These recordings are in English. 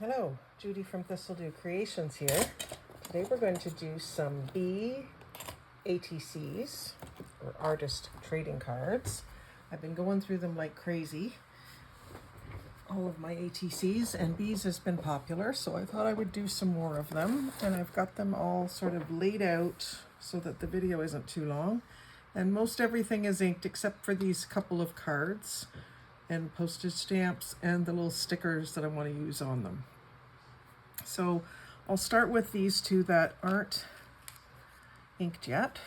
Hello, Judy from Thistledew Creations here. Today we're going to do some bee ATCs, or artist trading cards. I've been going through them like crazy, all of my ATCs, and bees has been popular, so I thought I would do some more of them. And I've got them all sort of laid out so that the video isn't too long. And most everything is inked except for these couple of cards and postage stamps and the little stickers that I want to use on them. So I'll start with these two that aren't inked yet.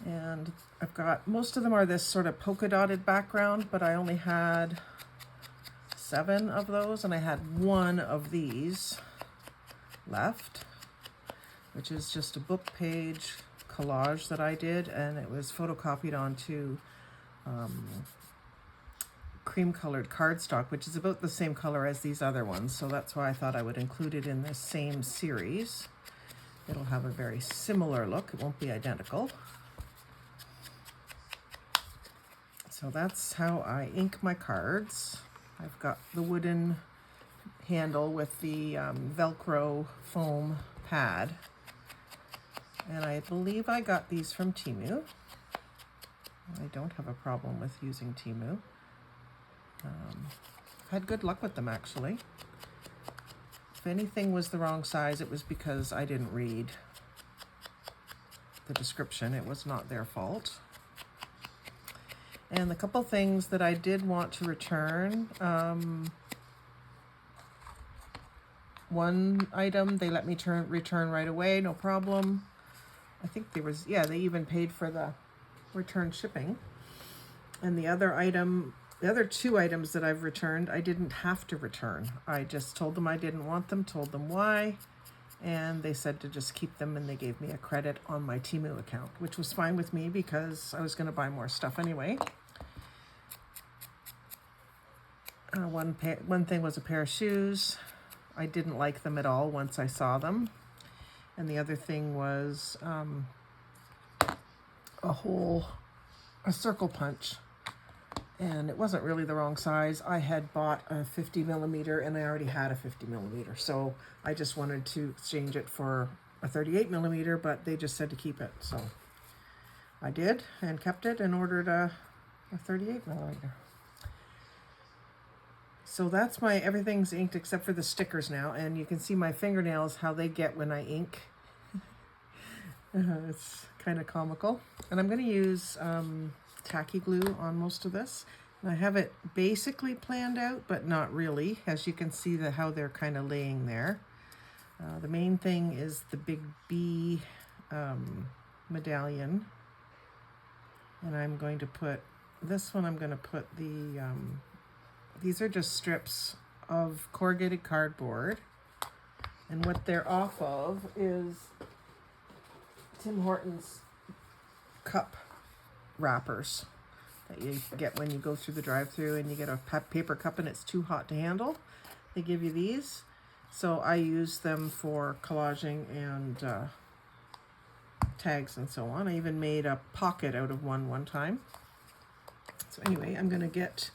And I've got, most of them are this sort of polka dotted background, but I only had 7 of those, and I had 1 of these left, which is just a book page collage that I did, and it was photocopied onto cream colored cardstock, which is about the same color as these other ones, so that's why I thought I would include it in this same series. It'll have a very similar look, it won't be identical. So that's how I ink my cards. I've got the wooden handle with the Velcro foam pad, and I believe I got these from Temu. I don't have a problem with using Temu. I've had good luck with them, actually. If anything was the wrong size, it was because I didn't read the description. It was not their fault. And the couple things that I did want to return, one item they let me return right away, no problem. I think there was, yeah, they even paid for the return shipping. And the other item, the other 2 items that I've returned, I didn't have to return. I just told them I didn't want them, told them why, and they said to just keep them, and they gave me a credit on my Temu account, which was fine with me because I was going to buy more stuff anyway. One thing was a pair of shoes. I didn't like them at all once I saw them. And the other thing was a circle punch. And it wasn't really the wrong size. I had bought a 50 millimeter and I already had a 50 millimeter. So I just wanted to exchange it for a 38 millimeter, but they just said to keep it. So I did and kept it and ordered a 38 millimeter. So that's my, everything's inked except for the stickers now. And you can see my fingernails, how they get when I ink. It's kind of comical. And I'm going to use tacky glue on most of this. And I have it basically planned out, but not really. As you can see how they're kind of laying there. The main thing is the big bee medallion. And I'm going to put, this one I'm going to put the, these are just strips of corrugated cardboard. And what they're off of is Tim Hortons cup wrappers that you get when you go through the drive-thru and you get a paper cup and it's too hot to handle. They give you these. So I use them for collaging and tags and so on. I even made a pocket out of one time. So anyway, I'm going to get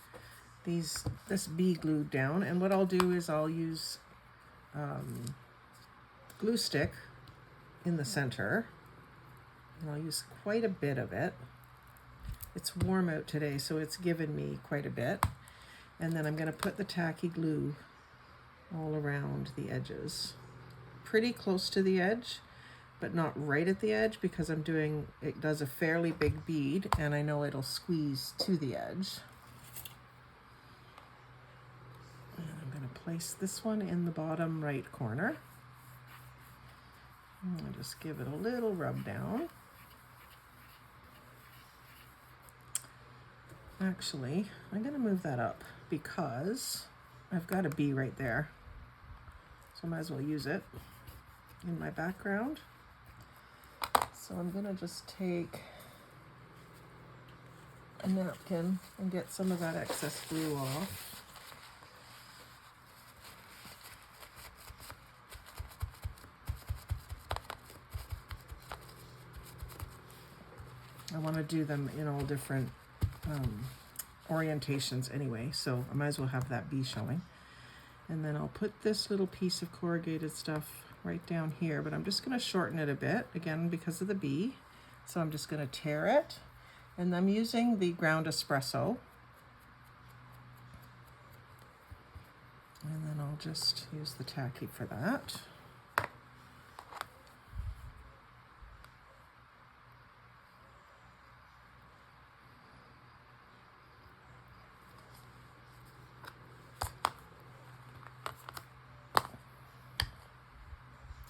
this bee glued down, and what I'll do is I'll use glue stick in the center, and I'll use quite a bit of it. It's warm out today, so it's given me quite a bit. And then I'm going to put the tacky glue all around the edges, pretty close to the edge, but not right at the edge, because it does a fairly big bead and I know it'll squeeze to the edge. And I'm going to place this one in the bottom right corner. And I'll just give it a little rub down. Actually, I'm going to move that up because I've got a bee right there. So I might as well use it in my background. So I'm going to just take a napkin and get some of that excess glue off. I want to do them in all different orientations anyway, so I might as well have that bee showing. And then I'll put this little piece of corrugated stuff right down here, but I'm just going to shorten it a bit, again, because of the bee. So I'm just going to tear it, and I'm using the ground espresso. And then I'll just use the tacky for that.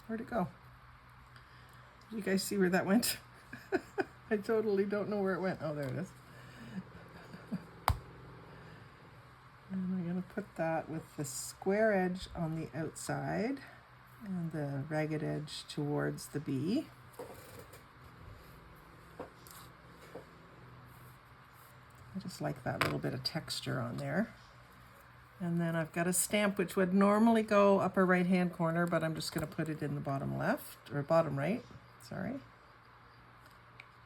Where'd it go? Did you guys see where that went? I totally don't know where it went. Oh, there it is. And I'm going to put that with the square edge on the outside and the ragged edge towards the bee. I just like that little bit of texture on there. And then I've got a stamp which would normally go upper right hand corner, but I'm just going to put it in the bottom left, or bottom right, sorry.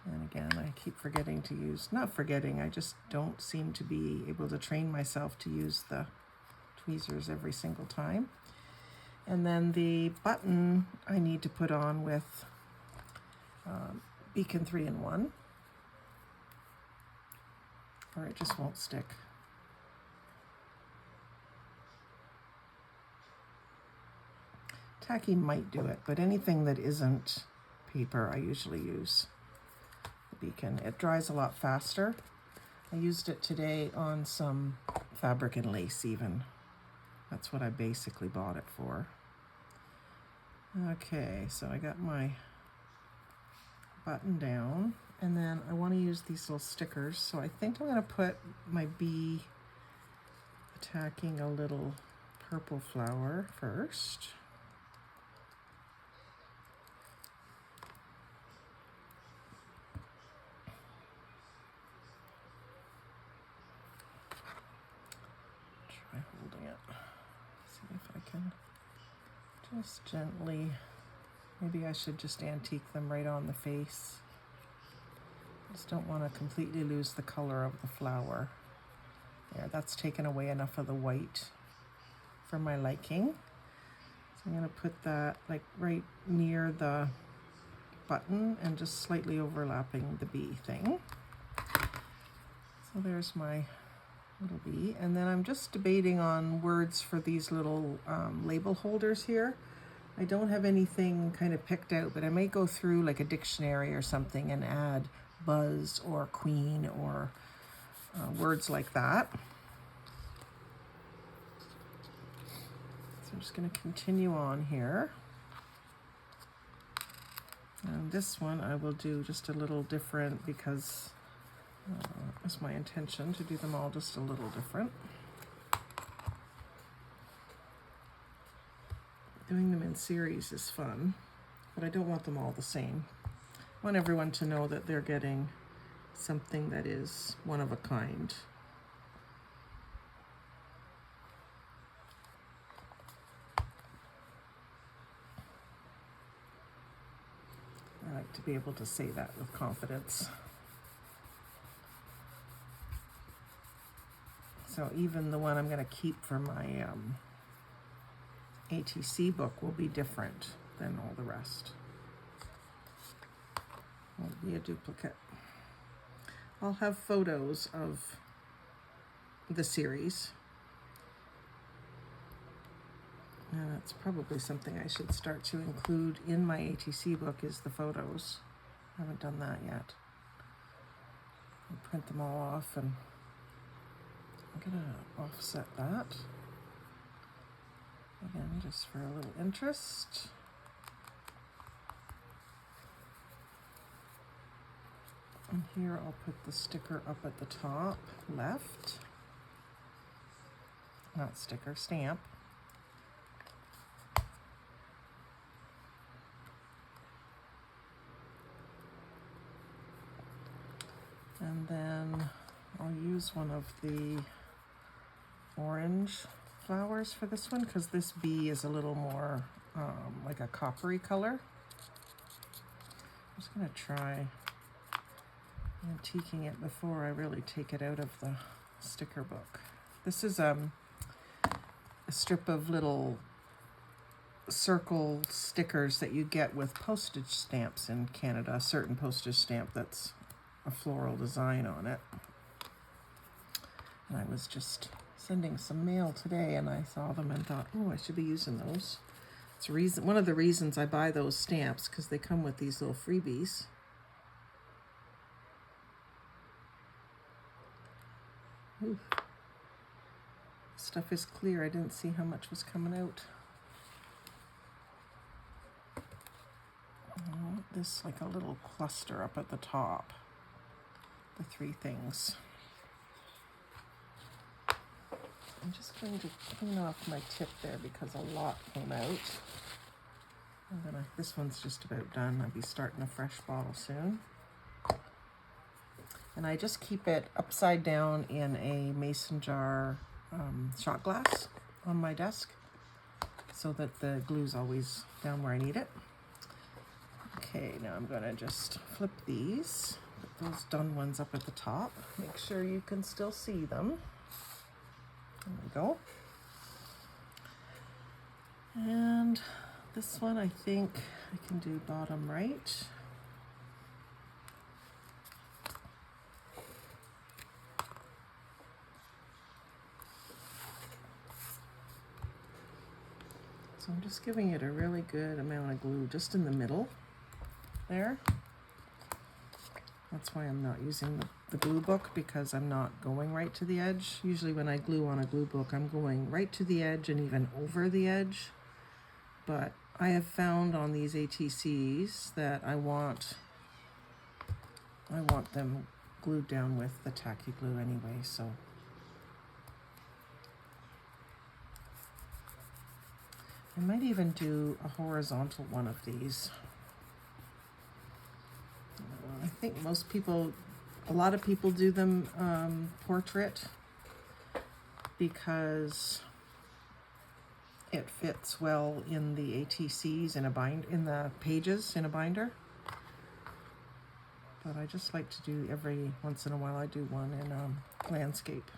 And again, I keep forgetting to use, not forgetting, I just don't seem to be able to train myself to use the tweezers every single time. And then the button I need to put on with Beacon 3-in-1, or it just won't stick. Tacky might do it, but anything that isn't paper, I usually use the Beacon. It dries a lot faster. I used it today on some fabric and lace even. That's what I basically bought it for. Okay, so I got my button down, and then I want to use these little stickers. So I think I'm going to put my bee attacking a little purple flower first. Try holding it. See if I can just gently, maybe I should just antique them right on the face. Just don't want to completely lose the color of the flower. There, that's taken away enough of the white for my liking. So I'm going to put that like right near the button and just slightly overlapping the bee thing. So there's my little bee. And then I'm just debating on words for these little label holders here. I don't have anything kind of picked out, but I may go through like a dictionary or something and add buzz or queen or words like that. So I'm just going to continue on here. And this one I will do just a little different because it's my intention to do them all just a little different. Doing them in series is fun, but I don't want them all the same. I want everyone to know that they're getting something that is one of a kind. I like to be able to say that with confidence. So even the one I'm going to keep for my ATC book will be different than all the rest. Won't be a duplicate. I'll have photos of the series. And that's probably something I should start to include in my ATC book is the photos. I haven't done that yet. I'll print them all off, and I'm gonna offset that. Again, just for a little interest. And here I'll put the sticker up at the top left. Not sticker, stamp. And then I'll use one of the orange flowers for this one because this bee is a little more like a coppery color. I'm just going to try antiquing it before I really take it out of the sticker book. This is a strip of little circle stickers that you get with postage stamps in Canada, a certain postage stamp that's a floral design on it. And I was just sending some mail today and I saw them and thought, oh, I should be using those. It's one of the reasons I buy those stamps, because they come with these little freebies. Ooh. Stuff is clear. I didn't see how much was coming out. This like a little cluster up at the top. The three things. I'm just going to clean off my tip there because a lot came out. This one's just about done. I'll be starting a fresh bottle soon. And I just keep it upside down in a mason jar shot glass on my desk so that the glue's always down where I need it. Okay, now I'm gonna just flip these, put those done ones up at the top. Make sure you can still see them. There we go. And this one I think I can do bottom right. So I'm just giving it a really good amount of glue just in the middle there. That's why I'm not using the glue book, because I'm not going right to the edge. Usually when I glue on a glue book, I'm going right to the edge and even over the edge. But I have found on these ATCs that I want them glued down with the tacky glue anyway, so. I might even do a horizontal one of these. I think a lot of people do them portrait because it fits well in the ATCs in the pages in a binder. But I just like to do every once in a while. I do one in landscape.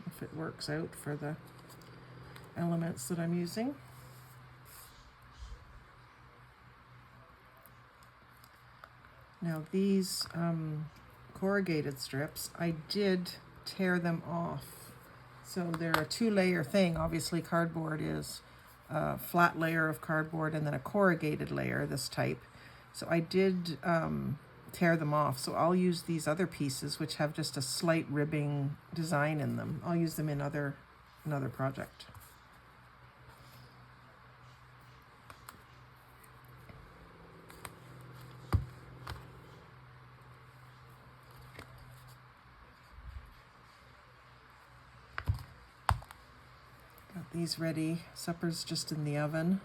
If it works out for the elements that I'm using. Now these corrugated strips, I did tear them off. So they're a 2-layer thing. Obviously cardboard is a flat layer of cardboard and then a corrugated layer, this type. So I did tear them off. So I'll use these other pieces which have just a slight ribbing design in them. I'll use them in another project. Got these ready. Supper's just in the oven.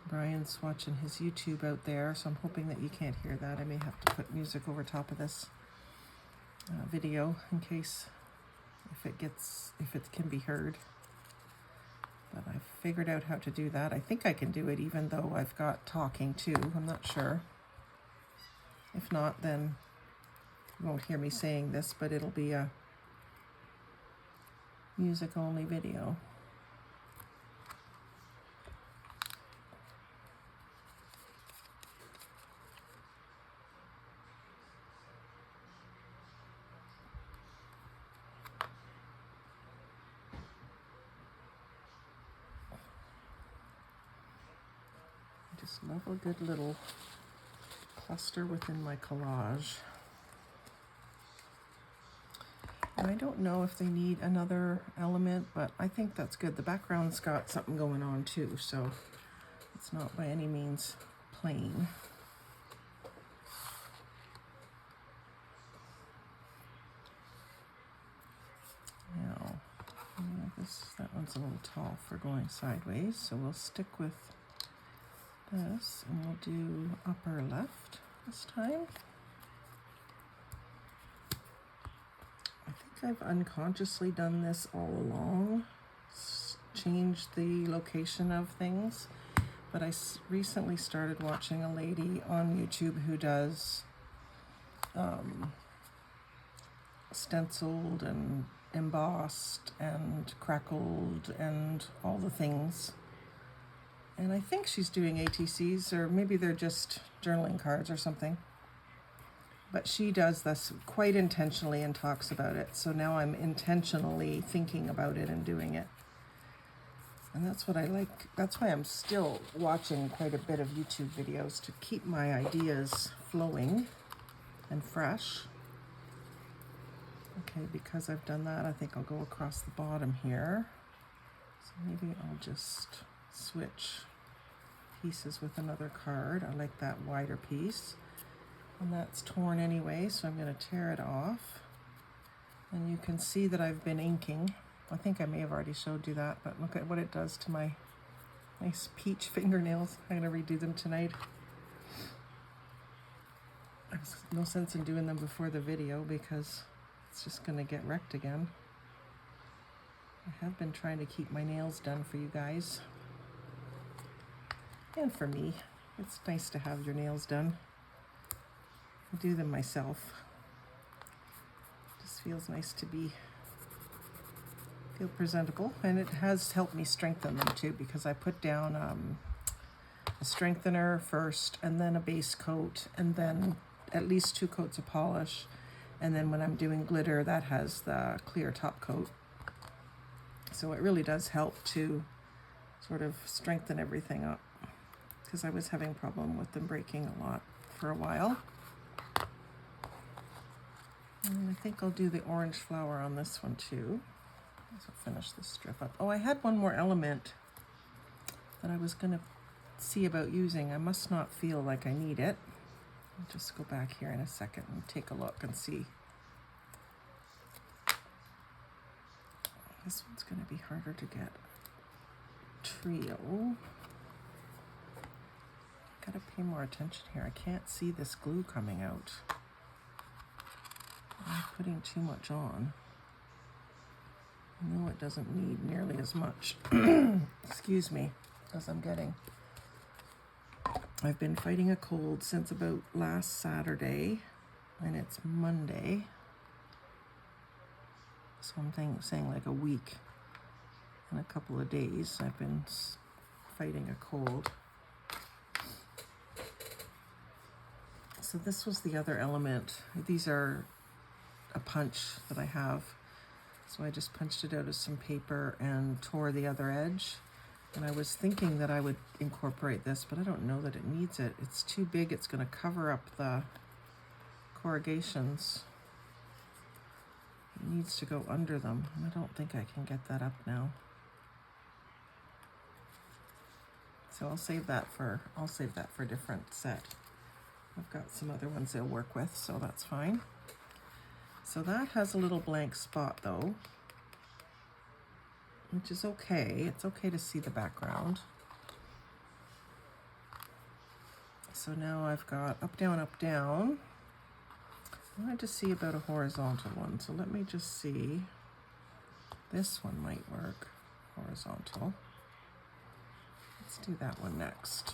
Brian's watching his YouTube out there, so I'm hoping that you can't hear that. I may have to put music over top of this video in case if it can be heard. But I've figured out how to do that. I think I can do it even though I've got talking too. I'm not sure. If not, then you won't hear me saying this, but it'll be a music only video. Just love a good little cluster within my collage. And I don't know if they need another element, but I think that's good. The background's got something going on too, so it's not by any means plain. Now, that one's a little tall for going sideways, so we'll stick with this, and we'll do upper left this time. I think I've unconsciously done this all along, changed the location of things, but I recently started watching a lady on YouTube who does stenciled and embossed and crackled and all the things. And I think she's doing ATCs, or maybe they're just journaling cards or something. But she does this quite intentionally and talks about it. So now I'm intentionally thinking about it and doing it. And that's what I like. That's why I'm still watching quite a bit of YouTube videos, to keep my ideas flowing and fresh. Okay, because I've done that, I think I'll go across the bottom here. So maybe I'll just switch pieces with another card. I like that wider piece. And that's torn anyway, so I'm going to tear it off. And you can see that I've been inking. I think I may have already showed you that, but look at what it does to my nice peach fingernails. I'm going to redo them tonight. There's no sense in doing them before the video because it's just going to get wrecked again. I have been trying to keep my nails done for you guys. And for me. It's nice to have your nails done. I do them myself. Just feels nice to feel presentable, and it has helped me strengthen them too, because I put down a strengthener first and then a base coat and then at least 2 coats of polish, and then when I'm doing glitter that has the clear top coat. So it really does help to sort of strengthen everything up, because I was having a problem with them breaking a lot for a while. And I think I'll do the orange flower on this one too. So finish this strip up. Oh, I had one more element that I was going to see about using. I must not feel like I need it. I'll just go back here in a second and take a look and see. This one's going to be harder to get. Trio. Gotta pay more attention here. I can't see this glue coming out. I'm putting too much on. I know it doesn't need nearly as much, excuse me, as I'm getting. I've been fighting a cold since about last Saturday, and it's Monday. So I'm saying like a week and a couple of days I've been fighting a cold. So this was the other element. These are a punch that I have. So I just punched it out of some paper and tore the other edge. And I was thinking that I would incorporate this, but I don't know that it needs it. It's too big. It's going to cover up the corrugations. It needs to go under them, and I don't think I can get that up now. So I'll save that for a different set. I've got some other ones they'll work with, so that's fine. So that has a little blank spot though, which is okay. It's okay to see the background. So now I've got up, down, up, down. I wanted to see about a horizontal one, so let me just see. This one might work, horizontal. Let's do that one next.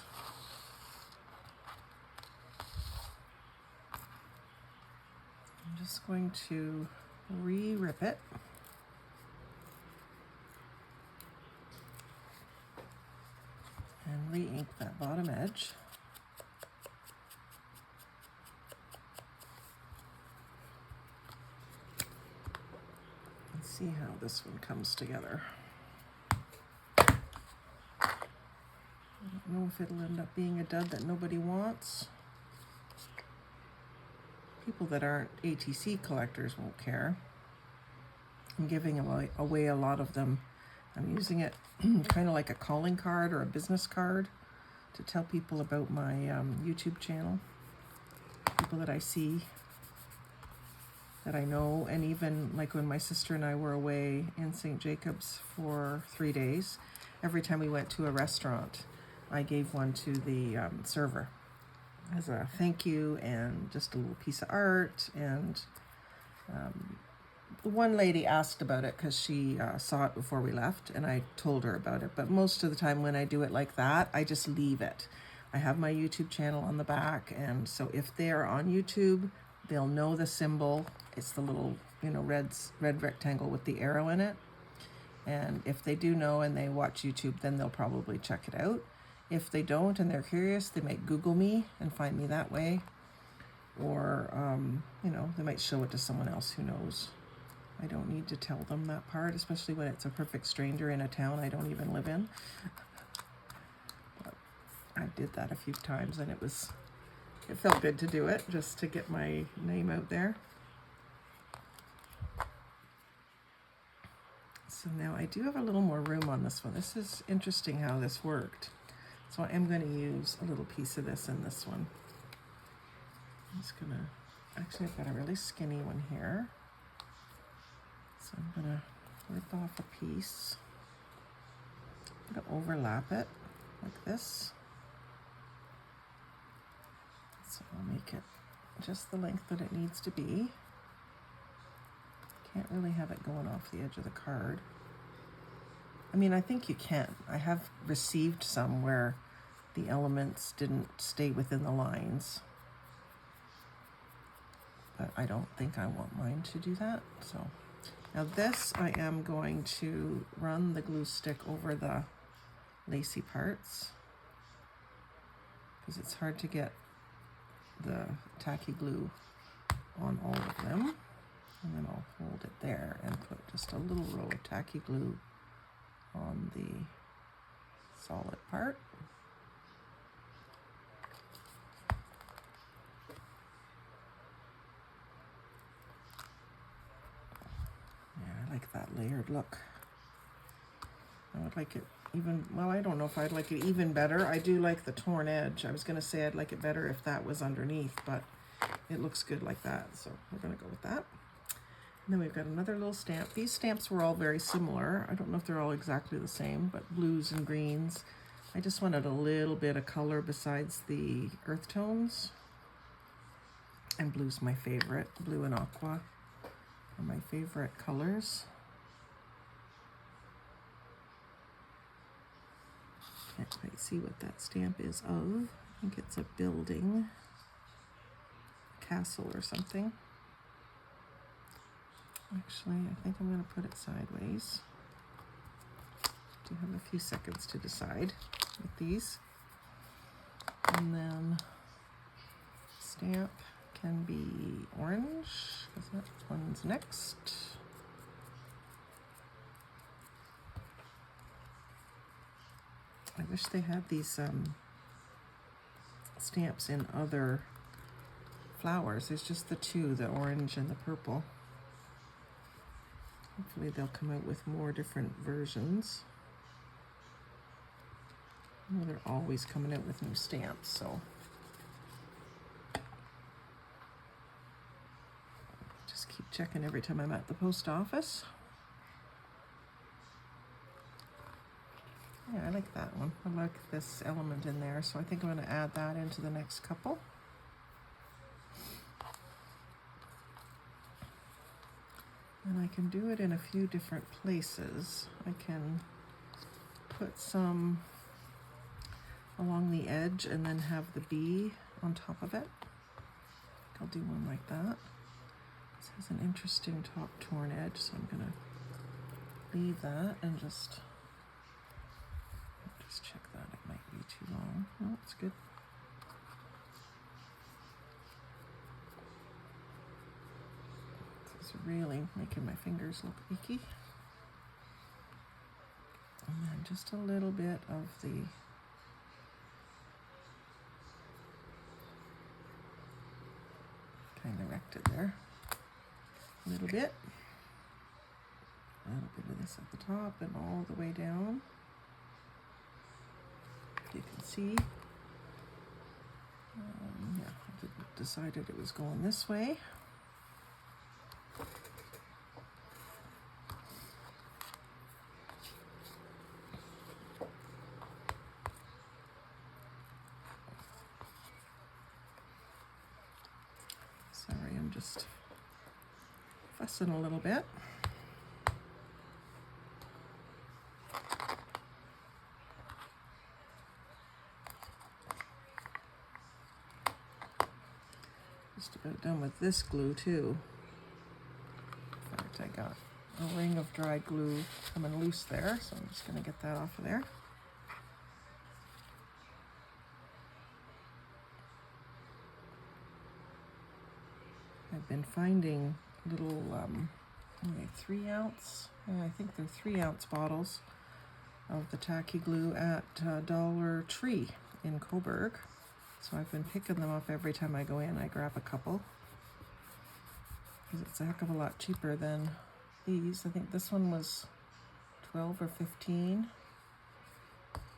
I'm just going to re-rip it. And re-ink that bottom edge. And see how this one comes together. I don't know if it'll end up being a dud that nobody wants. People that aren't ATC collectors won't care. I'm giving away a lot of them. I'm using it kind of like a calling card or a business card to tell people about my YouTube channel. People that I see, that I know, and even like when my sister and I were away in St. Jacobs for 3 days, every time we went to a restaurant, I gave one to the server as a thank you, and just a little piece of art. And the one lady asked about it because she saw it before we left, and I told her about it. But most of the time when I do it like that, I just leave it. I have my YouTube channel on the back, and so if they're on YouTube, they'll know the symbol. It's the little, you know, red rectangle with the arrow in it. And if they do know and they watch YouTube, then they'll probably check it out. If they don't and they're curious, they might Google me and find me that way. Or, you know, they might show it to someone else who knows. I don't need to tell them that part, especially when it's a perfect stranger in a town I don't even live in. But I did that a few times, and it felt good to do it, just to get my name out there. So now I do have a little more room on this one. This is interesting how this worked. So I am going to use a little piece of this in this one. I'm just going to, actually I've got a really skinny one here. So I'm going to rip off a piece. I'm going to overlap it like this. So I'll make it just the length that it needs to be. Can't really have it going off the edge of the card. I mean, I think you can. I have received some where the elements didn't stay within the lines. But I don't think I want mine to do that. So now this, I am going to run the glue stick over the lacy parts, because it's hard to get the tacky glue on all of them. And then I'll hold it there and put just a little row of tacky glue on the solid part. Yeah, I like that layered look. I would like it even, well, I don't know if I'd like it even better. I do like the torn edge. I was going to say I'd like it better if that was underneath, but it looks good like that. So we're going to go with that. And then we've got another little stamp. These stamps were all very similar. I don't know if they're all exactly the same, but blues and greens. I just wanted a little bit of color besides the earth tones. And blue's my favorite. Blue and aqua are my favorite colors. Can't quite see what that stamp is of. I think it's a building, castle or something. Actually, I think I'm going to put it sideways. Do have a few seconds to decide with these. And then stamp can be orange, because that one's next. I wish they had these stamps in other flowers. There's just the two, the orange and the purple. Hopefully they'll come out with more different versions. I know they're always coming out with new stamps, so just keep checking every time I'm at the post office. Yeah, I like that one. I like this element in there, so I think I'm going to add that into the next couple. And I can do it in a few different places. I can put some along the edge and then have the bee on top of it. I'll do one like that. This has an interesting top torn edge, so I'm going to leave that and just check that. It might be too long. No, it's good. Really making my fingers look icky. And then just a little bit of the kind of wrecked it there. A little bit of this at the top and all the way down. You can see. Yeah, I decided it was going this way. Sorry, I'm just fussing a little bit. Just about done with this glue too. ring of dry glue coming loose there, so I'm just going to get that off of there. I've been finding little 3-ounce, I think they're 3-ounce bottles of the tacky glue at Dollar Tree in Coburg. So I've been picking them up every time I go in. I grab a couple because it's a heck of a lot cheaper than these. I think this one was 12 or 15.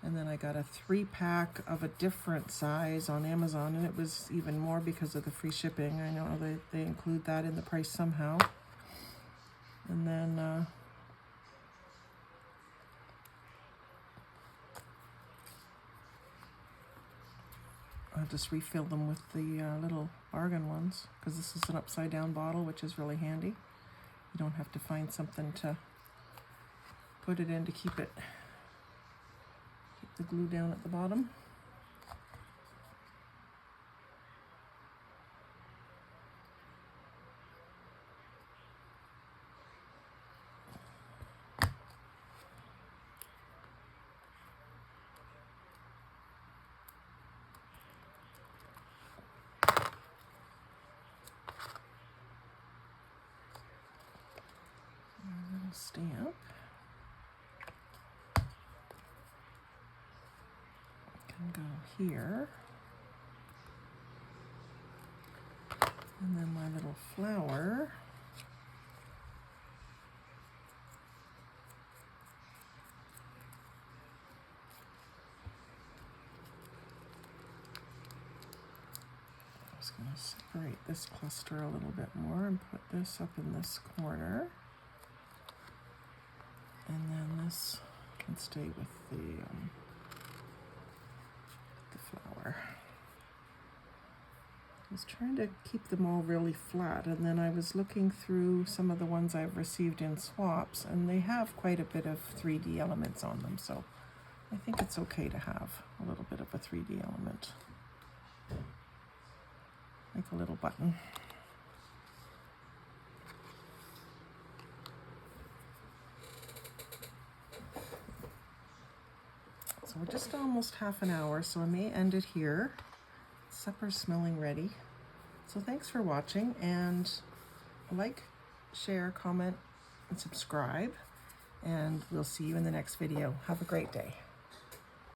And then I got a 3-pack of a different size on Amazon, and it was even more because of the free shipping. I know they include that in the price somehow. And then I'll just refill them with the little bargain ones, because this is an upside down bottle, which is really handy. You don't have to find something to put it in to keep the glue down at the bottom. A little stamp. Can go here. And then my little flower. I'm just going to separate this cluster a little bit more and put this up in this corner. And then this can stay with the flower. I was trying to keep them all really flat, and then I was looking through some of the ones I've received in swaps, and they have quite a bit of 3D elements on them, so I think it's okay to have a little bit of a 3D element, like a little button. So we're just almost half an hour, so I may end it here. Supper's smelling ready. So thanks for watching, and like, share, comment, and subscribe, and we'll see you in the next video. Have a great day.